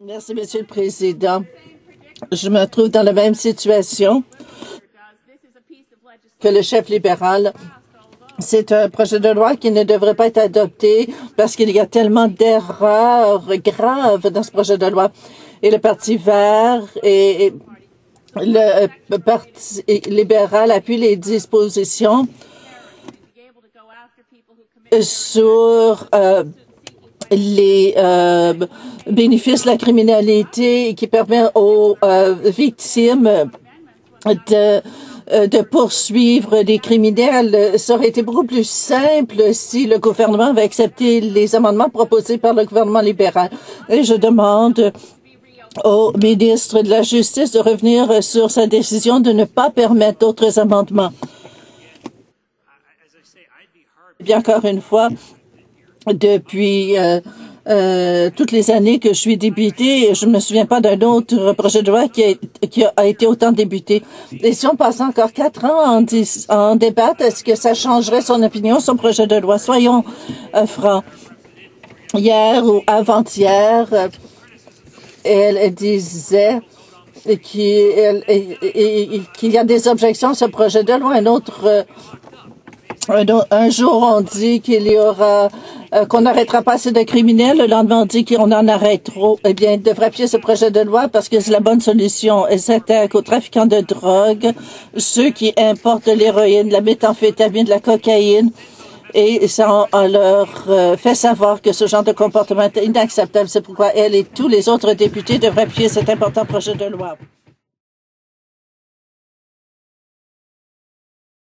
Merci, Monsieur le Président. Je me trouve dans la même situation que le chef libéral. C'est un projet de loi qui ne devrait pas être adopté parce qu'il y a tellement d'erreurs graves dans ce projet de loi. Et le Parti vert et le Parti libéral appuient les dispositions sur les bénéfices de la criminalité qui permet aux victimes de poursuivre des criminels. Ça aurait été beaucoup plus simple si le gouvernement avait accepté les amendements proposés par le gouvernement libéral. Et je demande au ministre de la Justice de revenir sur sa décision de ne pas permettre d'autres amendements. Bien encore une fois, depuis toutes les années que je suis député, je ne me souviens pas d'un autre projet de loi qui a été autant débuté. Et si on passe encore 4 ans en débat, est-ce que ça changerait son opinion, son projet de loi? Soyons francs. Hier ou avant-hier, elle disait qu'il y a des objections à ce projet de loi. Un jour, on dit qu'il y aura qu'on n'arrêtera pas assez de criminels. Le lendemain, on dit qu'on en arrête trop. Eh bien, il devrait appuyer ce projet de loi parce que c'est la bonne solution. Elle s'attaque aux trafiquants de drogue, ceux qui importent de l'héroïne, de la méthamphétamine, de la cocaïne. Et ça, on leur fait savoir que ce genre de comportement est inacceptable. C'est pourquoi elle et tous les autres députés devraient appuyer cet important projet de loi.